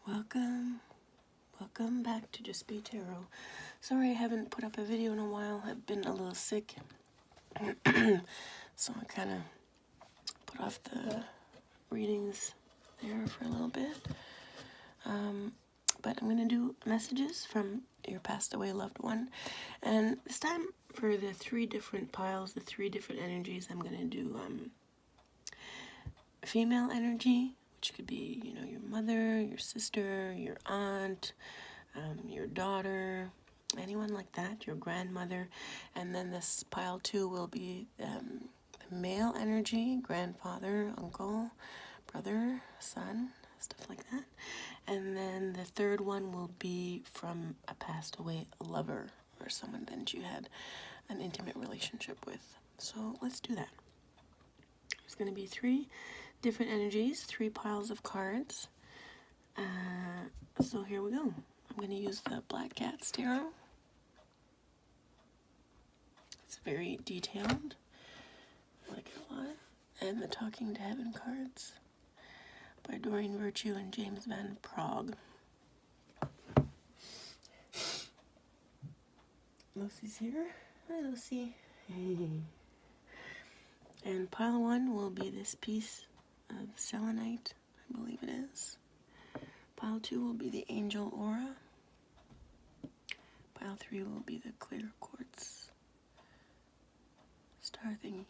Welcome back to Just Be Tarot. Sorry I haven't put up a video in a while. I've been a little sick, so I kind of put off the readings there for a little bit. But I'm going to do messages from your passed away loved one. And this time for the three different piles, the three different energies, I'm going to do female energy, which could be, your mother, your sister, your aunt, your daughter, anyone like that, your grandmother. And then this pile 2 will be male energy, grandfather, uncle, brother, son, stuff like that. And then the third one will be from a passed away lover or someone that you had an intimate relationship with. So let's do that. There's going to be 3 different energies, 3 piles of cards. So here we go. I'm going to use the Black Cat's Tarot. It's very detailed. I like it a lot. And the Talking to Heaven cards by Doreen Virtue and James Van Prague. Lucy's here. Hi, Lucy. And pile 1 will be this piece of selenite, I believe it is. Pile 2 will be the angel aura. Pile 3 will be the clear quartz star thingy.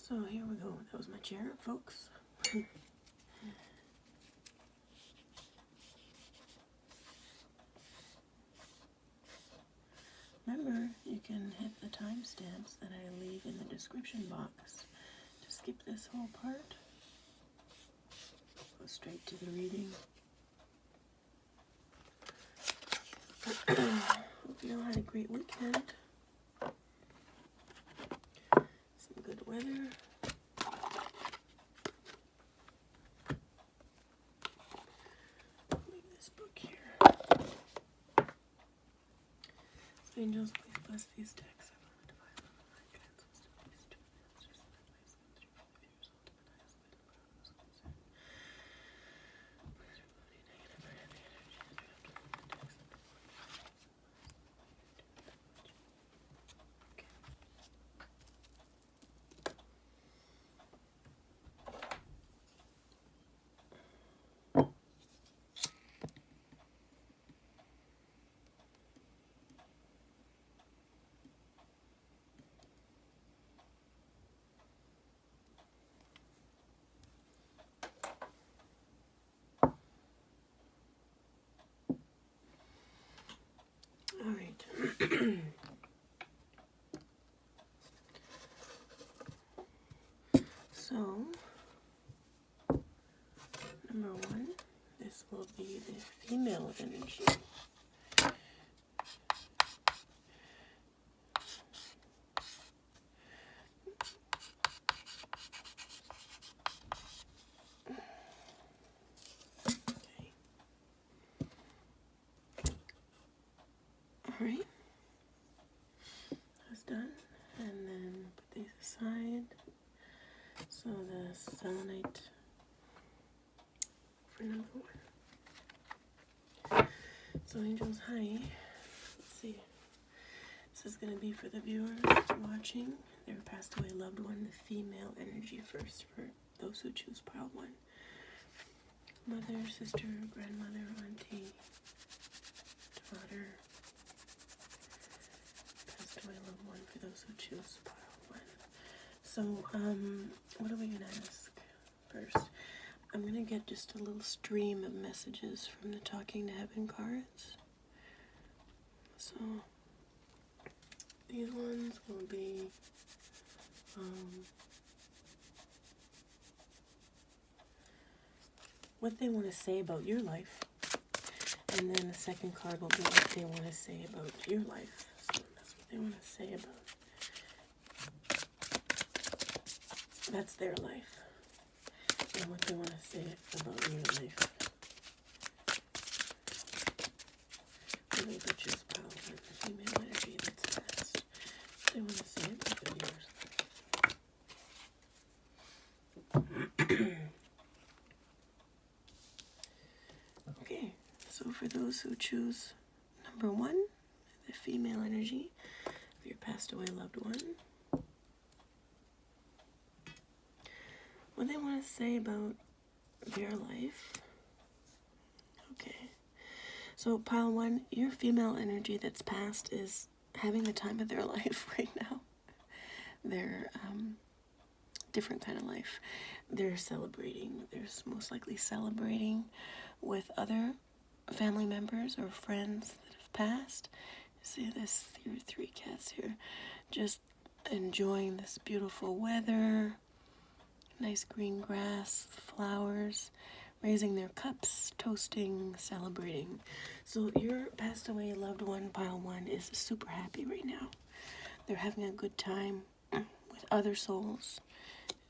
So here we go. That was my chair, folks. Remember, you can hit the timestamps that I leave in the description box to skip this whole part. Go straight to the reading. Hope you all had a great weekend. Some good weather. Leave this book here. Angels, please bless these texts. All right. So, number 1, this will be the female energy. Alright, that's done, and then put these aside. So the selenite for number 1. So angels, hi. Let's see. This is going to be for the viewers watching their passed away loved one, the female energy first for those who choose pile 1. Mother, sister, grandmother, auntie, daughter. Away loved one for those who choose pile 1. So, what are we going to ask first? I'm going to get just a little stream of messages from the Talking to Heaven cards. So, these ones will be, what they want to say about your life. And then the second card will be what they want to say about your life. So, they want to say about that's their life and what they want to say about your life. Really, but just pile 1, the female energy, that's best. They want to say about yours. those who choose number 1, the female energy of your passed away loved one, what they want to say about their life. Okay. So pile 1, your female energy that's passed is having the time of their life right now. They're different kind of life. They're celebrating. They're most likely celebrating with other family members or friends that have passed. See this, your 3 cats here, just enjoying this beautiful weather, nice green grass, flowers, raising their cups, toasting, celebrating. So your passed away loved one, pile 1, is super happy right now. They're having a good time with other souls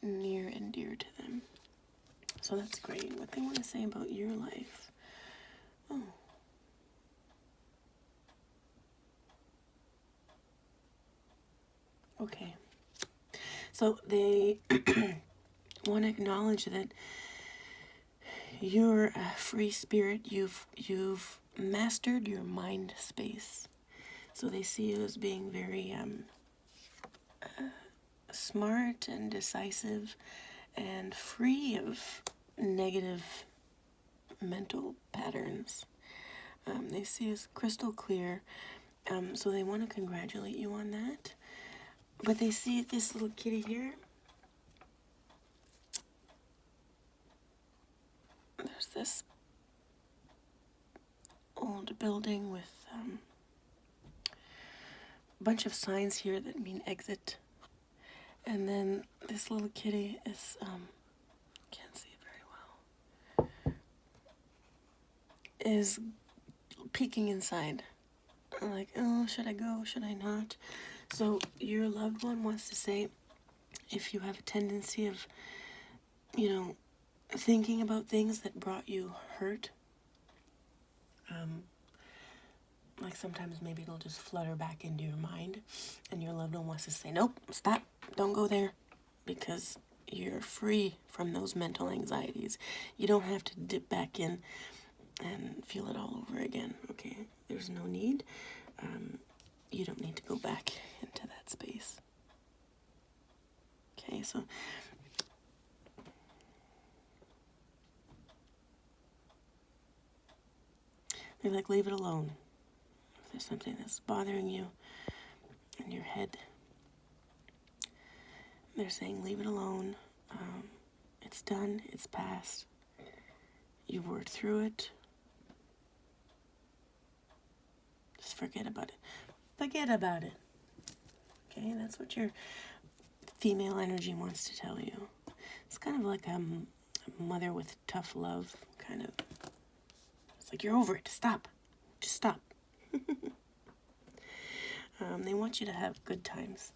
near and dear to them. So that's great. What they want to say about your life. Oh. Okay. So they want to acknowledge that you're a free spirit. You've mastered your mind space. So they see you as being very smart and decisive and free of negative mental patterns. They see you as crystal clear. So they want to congratulate you on that. But they see this little kitty here. There's this old building with a bunch of signs here that mean exit. And then this little kitty is, can't see it very well, is peeking inside. Like, oh, should I go? Should I not? So your loved one wants to say, if you have a tendency of, thinking about things that brought you hurt, like sometimes maybe it'll just flutter back into your mind, and your loved one wants to say, nope, stop, don't go there, because you're free from those mental anxieties. You don't have to dip back in and feel it all over again, okay? There's no need. You don't need to go back into that space. Okay, so they're like, leave it alone. If there's something that's bothering you in your head, they're saying, leave it alone. It's done. It's past. You've worked through it. Just forget about it. Forget about it. Okay, that's what your female energy wants to tell you. It's kind of like a mother with tough love, kind of. It's like, you're over it. Stop. Just stop. They want you to have good times.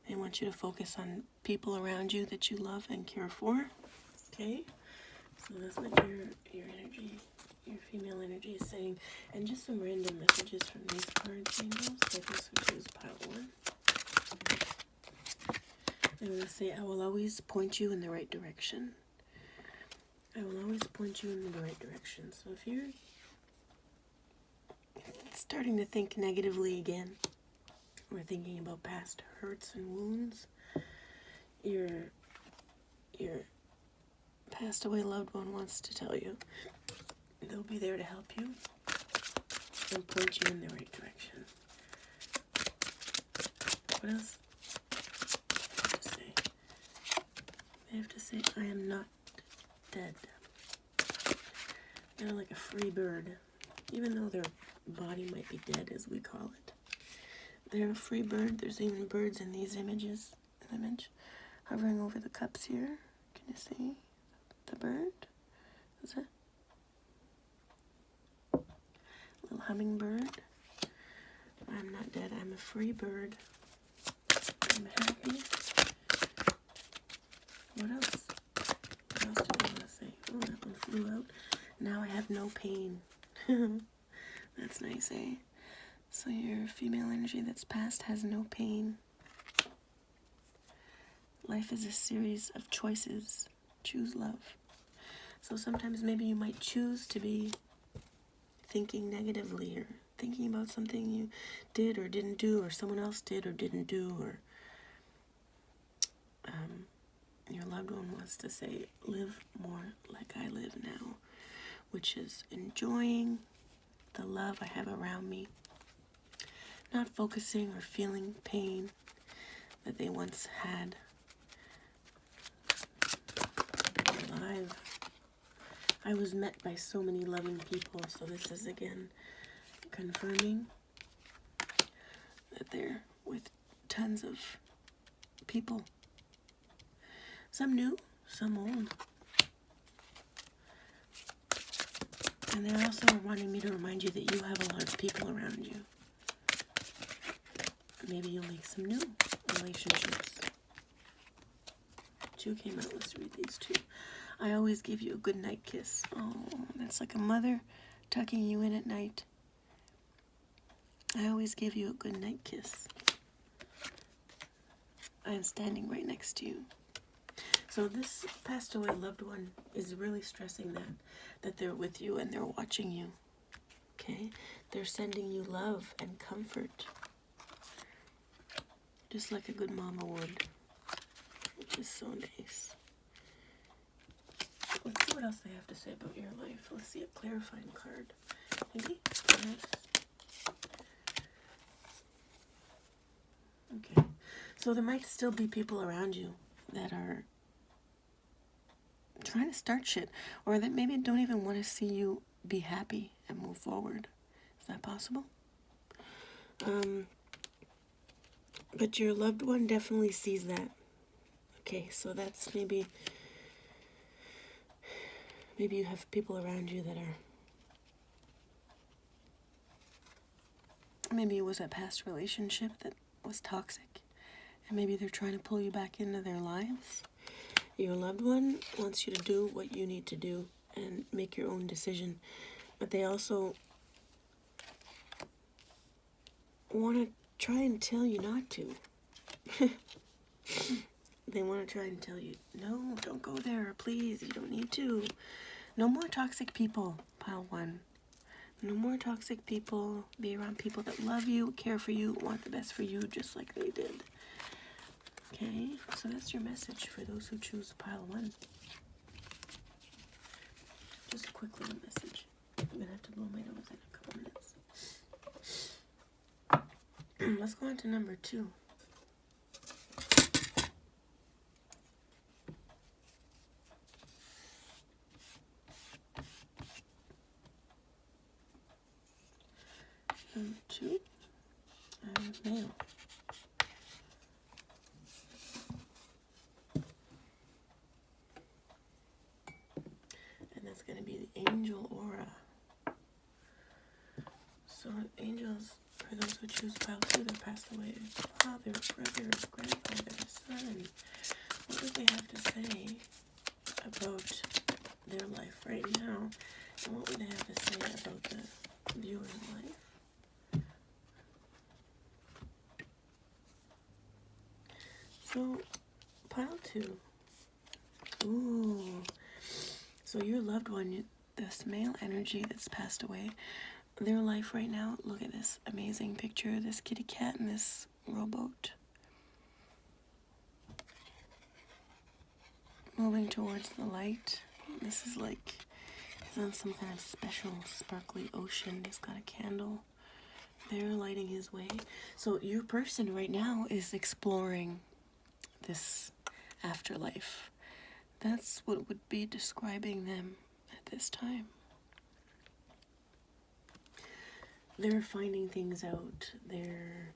They want you to focus on people around you that you love and care for. Okay? So that's what your energy, your female energy is saying. And just some random messages from these cards, angels. So this which is pile 1. I'm going to say, I will always point you in the right direction. I will always point you in the right direction. So if you're starting to think negatively again, or thinking about past hurts and wounds, your passed away loved one wants to tell you they'll be there to help you and point you in the right direction. What else? They have to say, I am not dead. They're like a free bird, even though their body might be dead, as we call it. They're a free bird. There's even birds in these images. An image hovering over the cups here. Can you see the bird? Is it? Little hummingbird. I'm not dead. I'm a free bird. I'm happy. What else? What else do I want to say? Oh, that one flew out. Now I have no pain. That's nice, eh? So your female energy that's past has no pain. Life is a series of choices. Choose love. So sometimes maybe you might choose to be thinking negatively or thinking about something you did or didn't do, or someone else did or didn't do, or your loved one wants to say, live more like I live now, which is enjoying the love I have around me, not focusing or feeling pain that they once had. I was met by so many loving people, so this is again confirming that they're with tons of people. Some new, some old. And they're also wanting me to remind you that you have a lot of people around you. Maybe you'll make some new relationships. Two came out. Let's read these two. I always give you a good night kiss. Oh, that's like a mother tucking you in at night. I always give you a good night kiss. I am standing right next to you. So this passed away loved one is really stressing that they're with you and they're watching you. Okay? They're sending you love and comfort. Just like a good mama would. Which is so nice. Let's see what else they have to say about your life. Let's see a clarifying card. Maybe? Yes. Okay. So there might still be people around you that are trying to start shit, or that maybe don't even want to see you be happy and move forward. Is that possible? But your loved one definitely sees that. Okay, so that's maybe you have people around you that are, maybe it was a past relationship that was toxic, and maybe they're trying to pull you back into their lives. Your loved one wants you to do what you need to do and make your own decision, but they also want to try and tell you not to. They want to try and tell you, no, don't go there, please, you don't need to. No more toxic people, pile one. No more toxic people. Be around people that love you, care for you, want the best for you, just like they did. Okay, so that's your message for those who choose pile one. Just a quick little message. I'm going to have to blow my nose in a couple minutes. Let's go on to number 2. Number 2, male. And that's going to be the angel aura. So angels, for those who choose pile 2, they passed away. Father, brother, grandfather, son. What do they have to say about their life right now? And what would they have to say about the viewer's life? So, pile 2. Ooh. So your loved one, this male energy that's passed away, their life right now, look at this amazing picture, this kitty cat and this rowboat. Moving towards the light. This is like, he's on some kind of special sparkly ocean. He's got a candle. They're lighting his way. So your person right now is exploring this afterlife. That's what would be describing them at this time. They're finding things out. They're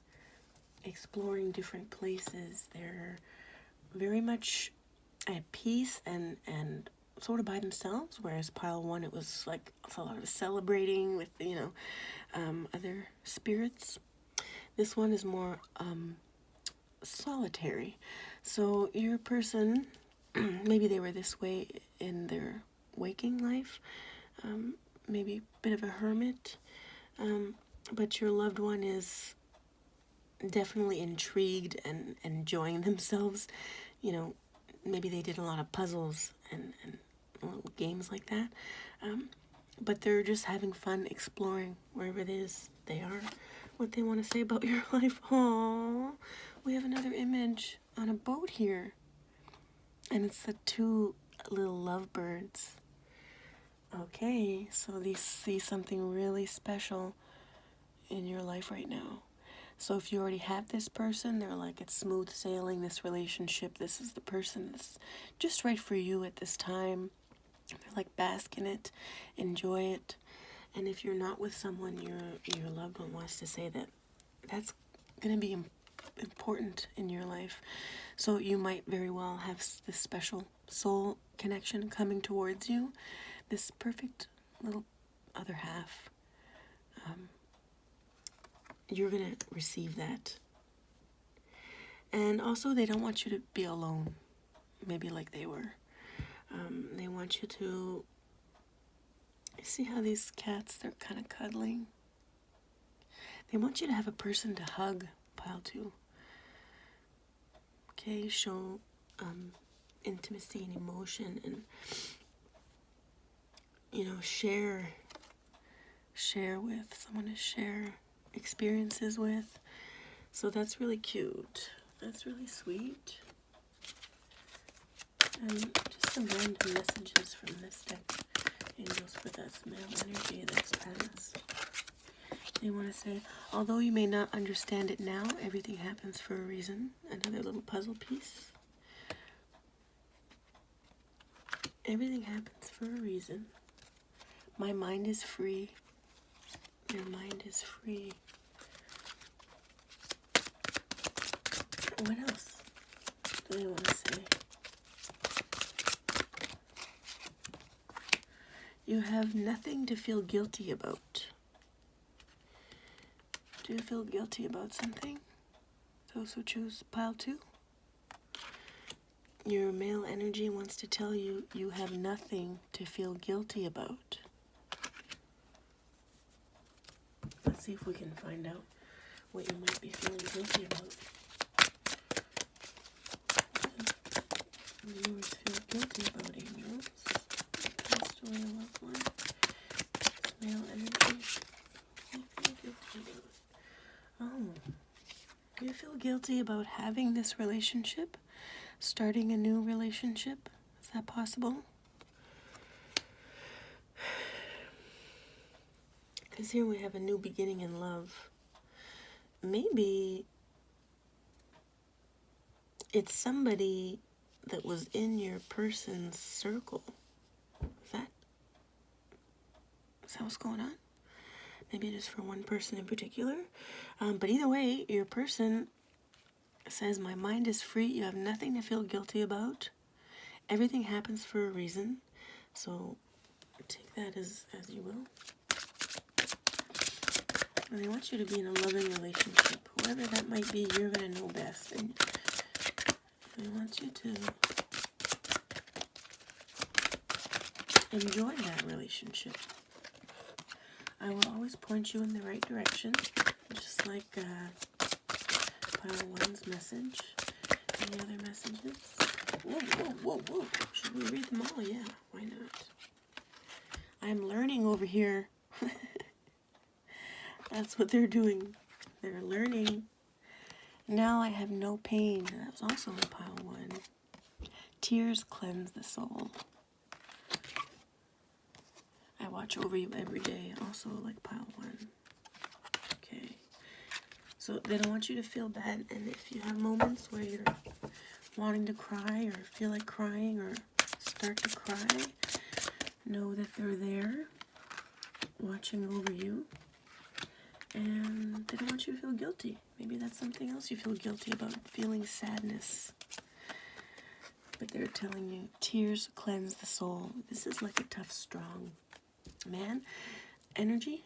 exploring different places. They're very much at peace and sort of by themselves, whereas pile 1, it was like a lot of celebrating with, other spirits. This one is more solitary. So your person, maybe they were this way in their waking life, maybe a bit of a hermit, but your loved one is definitely intrigued and enjoying themselves. Maybe they did a lot of puzzles and little games like that. but they're just having fun exploring wherever it is they are, what they want to say about your life. Aww, we have another image on a boat here, and it's the two little lovebirds. Okay, so they see something really special in your life right now. So if you already have this person, they're like, it's smooth sailing, this relationship, this is the person that's just right for you at this time. They're like, bask in it, enjoy it. And if you're not with someone, your loved one wants to say that that's going to be important in your life. So you might very well have this special soul connection coming towards you, this perfect little other half. You're going to receive that. And also, they don't want you to be alone, maybe like they were. They want you to see how these cats, they're kind of cuddling. They want you to have a person to hug, pile 2. Okay, show intimacy and emotion, and share with someone to share experiences with. So that's really cute. That's really sweet. And just some random messages from this deck. Angels for this male energy that's past. They want to say, although you may not understand it now, everything happens for a reason. Another little puzzle piece. Everything happens for a reason. My mind is free. Your mind is free. What else do they want to say? You have nothing to feel guilty about. Do you feel guilty about something? Those who choose pile 2. Your male energy wants to tell you you have nothing to feel guilty about. Let's see if we can find out what you might be feeling guilty about. What do yours feel guilty about, angels? Passed away a loved one. Male energy. What do you feel guilty about? Oh, do you feel guilty about having this relationship? Starting a new relationship? Is that possible? Because here we have a new beginning in love. Maybe it's somebody that was in your person's circle. Is that what's going on? Maybe just for one person in particular. But either way, your person says, my mind is free. You have nothing to feel guilty about. Everything happens for a reason. So take that as you will. And they want you to be in a loving relationship. Whoever that might be, you're going to know best. And they want you to enjoy that relationship. I will always point you in the right direction, just like pile 1's message. Any other messages? Whoa. Should we read them all? Yeah, why not? I'm learning over here. That's what they're doing. They're learning. Now I have no pain. That was also in pile 1. Tears cleanse the soul. I watch over you every day. Also like pile 1. Okay. So they don't want you to feel bad. And if you have moments where you're wanting to cry or feel like crying or start to cry, know that they're there watching over you. And they don't want you to feel guilty. Maybe that's something else you feel guilty about, feeling sadness. But they're telling you, tears cleanse the soul. This is like a tough, strong man energy.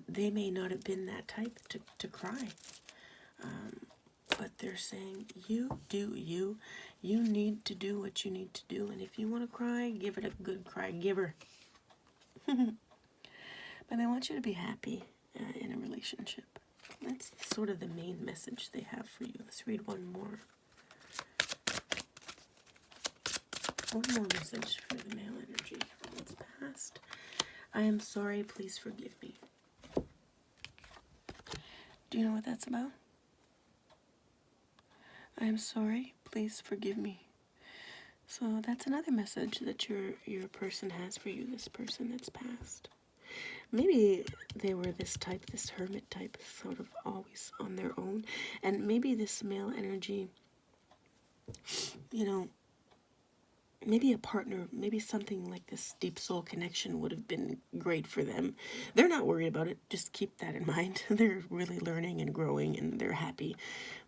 They may not have been that type to cry. But they're saying, you do you. You need to do what you need to do. And if you want to cry, give it a good cry. Give her. But they want you to be happy in a relationship. That's sort of the main message they have for you. Let's read one more. One more message for the male energy. What's past? I am sorry, please forgive me. Do you know what that's about? I am sorry, please forgive me. So that's another message that your person has for you, this person that's passed. Maybe they were this type, this hermit type, sort of always on their own. And maybe this male energy, you know, maybe a partner, maybe something like this deep soul connection would have been great for them. They're not worried about it. Just keep that in mind. They're really learning and growing, and they're happy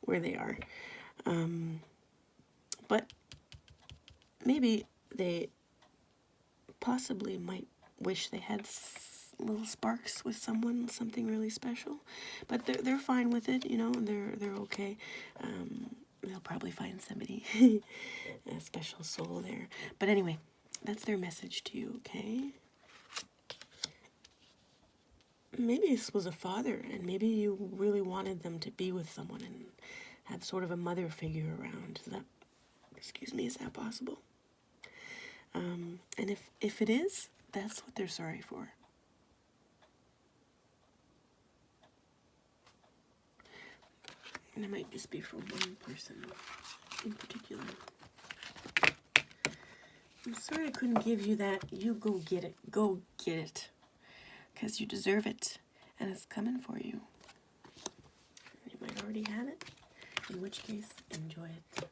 where they are. But maybe they possibly might wish they had little sparks with someone, something really special. But they're fine with it, you know. They're okay. They'll probably find somebody, a special soul there. But anyway, that's their message to you, okay? Maybe this was a father, and maybe you really wanted them to be with someone and have sort of a mother figure around. Is that possible? And if it is, that's what they're sorry for. And it might just be for one person in particular. I'm sorry I couldn't give you that. You go get it. Go get it. Because you deserve it. And it's coming for you. You might already have it. In which case, enjoy it.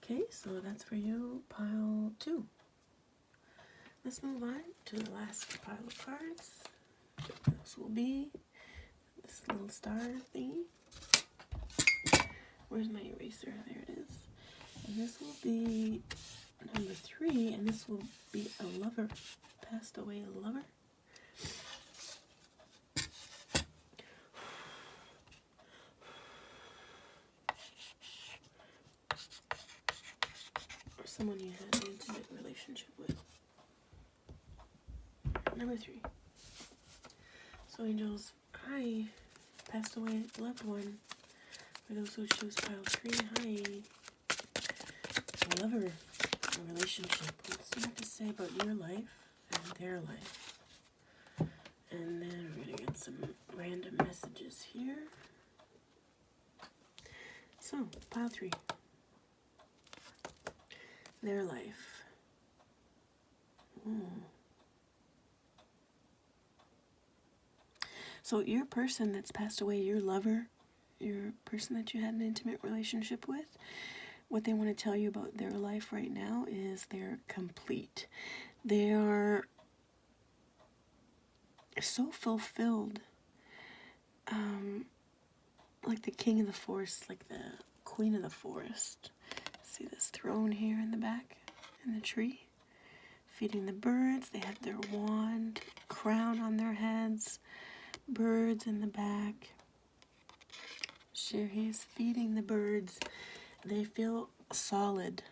Okay, so that's for you, pile 2. Let's move on to the last pile of cards. This will be this little star thingy. Where's my eraser? There it is. And this will be number 3, and this will be a lover. Passed away lover. Or someone you had an intimate relationship with. Number 3. So angels, hi. Passed away loved one. For those who choose pile 3, hi. Lover, a relationship. What's you have to say about your life and their life? And then we're going to get some random messages here. So, pile 3. Their life. So your person that's passed away, your lover, your person that you had an intimate relationship with, what they want to tell you about their life right now is they're complete. They are so fulfilled. Like the king of the forest, like the queen of the forest. See this throne here in the back, in the tree? Feeding the birds. They have their wand, crown on their heads, birds in the back. He's feeding the birds. They feel solid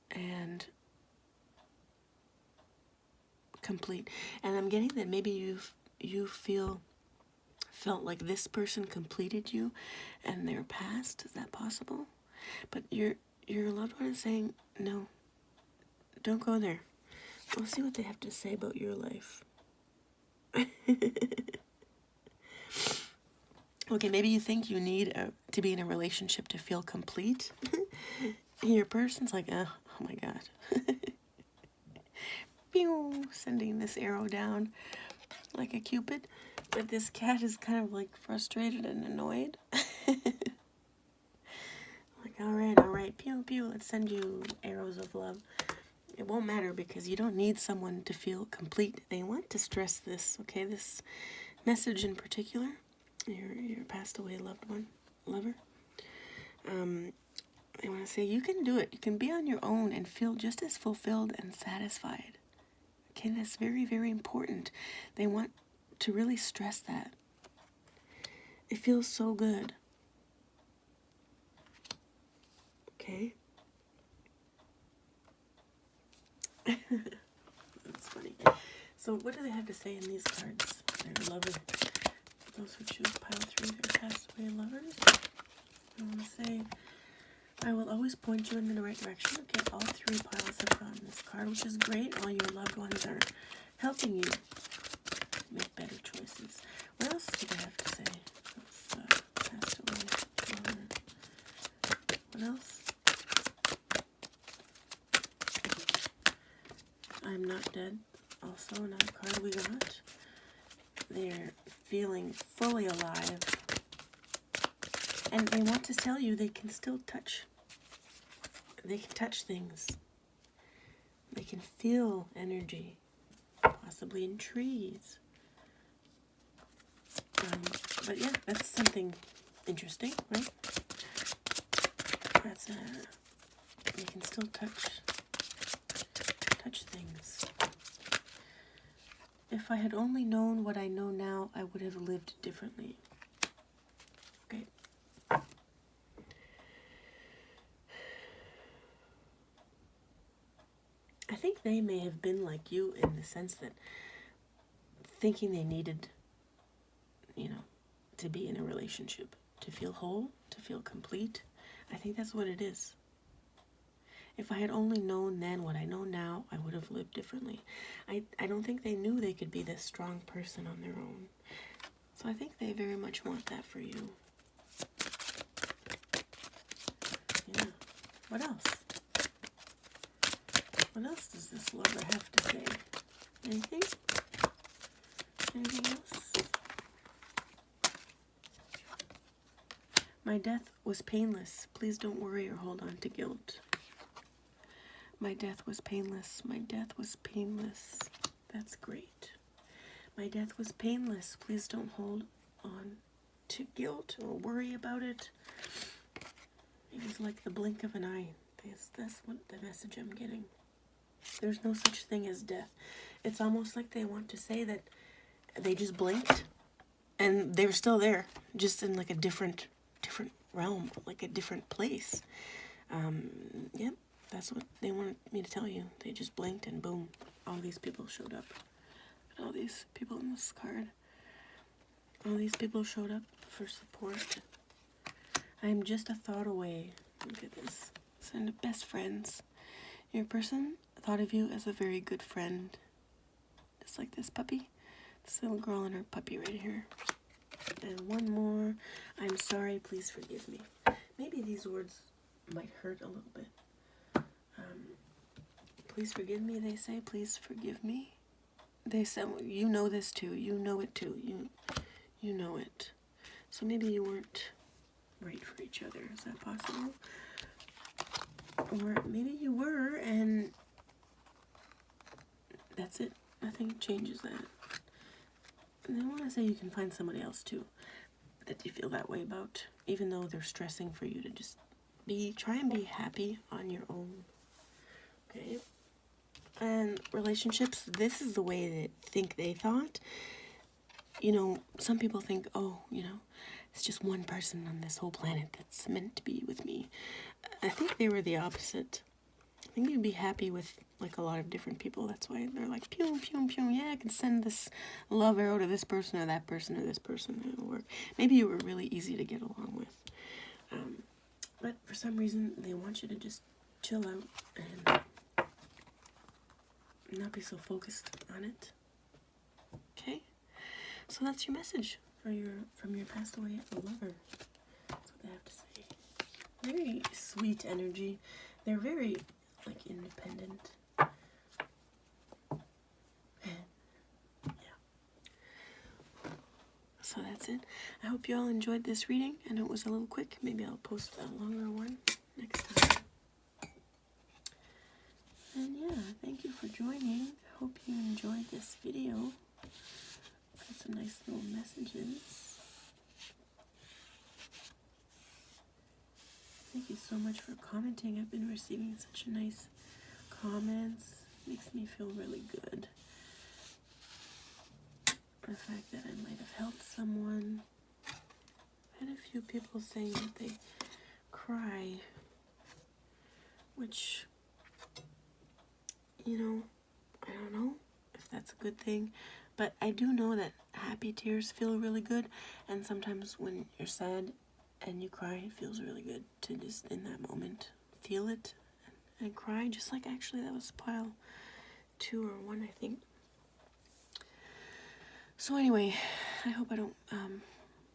and complete. And I'm getting that maybe you felt like this person completed you and they're past. Is that possible? But your loved one is saying, no, don't go there. We'll see what they have to say about your life. Okay, maybe you think you need to be in a relationship to feel complete. Your person's like, oh my God. Pew, sending this arrow down like a cupid. But this cat is kind of like frustrated and annoyed. Like, all right, pew, pew, let's send you arrows of love. It won't matter because you don't need someone to feel complete. They want to stress this, okay? This message in particular. Your passed away loved one, lover. They want to say you can do it. You can be on your own and feel just as fulfilled and satisfied. Okay, that's very, very important. They want to really stress that. It feels so good. Okay? That's funny. So what do they have to say in these cards? Their lover. Those who choose pile 3, their passed away lovers. I want to say, I will always point you in the right direction. Okay, all 3 piles have gotten this card. card, which is great. All your loved ones are helping you make better choices. What else do they have to say? Passed away. What else? I'm not dead. Also another card we got. They're feeling fully alive. And they want to tell you they can still touch. They can touch things. They can feel energy. Possibly in trees. But yeah, that's something interesting, right? That's you can still touch things. If I had only known what I know now, I would have lived differently. Okay. I think they may have been like you in the sense that thinking they needed, to be in a relationship, to feel whole, to feel complete. I think that's what it is. If I had only known then what I know now, I would have lived differently. I don't think they knew they could be this strong person on their own. So I think they very much want that for you. Yeah. What else? What else does this lover have to say? Anything? Anything else? My death was painless. Please don't worry or hold on to guilt. My death was painless. My death was painless. That's great. My death was painless. Please don't hold on to guilt or worry about it. It was like the blink of an eye. That's what the message I'm getting. There's no such thing as death. It's almost like they want to say that they just blinked and they're still there, just in like a different realm, like a different place. Yep, that's what they wanted me to tell you. They just blinked and boom, all these people showed up. All these people in this card. All these people showed up for support. I am just a thought away. Look at this. Send best friends. Your person thought of you as a very good friend. Just like this puppy. This little girl and her puppy right here. And one more. I'm sorry, please forgive me. Maybe these words might hurt a little bit. Please forgive me, they say. Please forgive me. They said, well, you know this too. You know it too. You know it. So maybe you weren't right for each other. Is that possible? Or maybe you were, and that's it. Nothing changes that. And I want to say you can find somebody else too that you feel that way about, even though they're stressing for you to just try and be happy on your own. Okay? And relationships, this is the way they think they thought. Some people think, it's just one person on this whole planet that's meant to be with me. I think they were the opposite. I think you'd be happy with like a lot of different people. That's why they're like, pew, pew, pew, yeah, I can send this love arrow to this person or that person or this person. It'll work. Maybe you were really easy to get along with. But for some reason, they want you to just chill out and not be so focused on it. Okay? So that's your message from your passed away lover. That's what they have to say. Very sweet energy. They're very independent. Yeah. So that's it. I hope you all enjoyed this reading. I know it was a little quick. Maybe I'll post a longer one next time. And yeah, thank you for joining. I hope you enjoyed this video. Got some nice little messages. Thank you so much for commenting. I've been receiving such nice comments. Makes me feel really good. The fact that I might have helped someone. I've had a few people saying that they cry, which, I don't know if that's a good thing, but I do know that happy tears feel really good, and sometimes when you're sad and you cry, it feels really good to just in that moment feel it and cry, just like actually that was pile 2 or 1, I think. So anyway, I hope I don't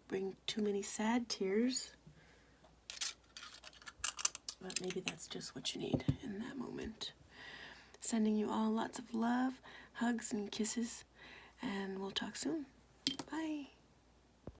bring too many sad tears, but maybe that's just what you need in that moment. Sending you all lots of love, hugs, and kisses, and we'll talk soon. Bye.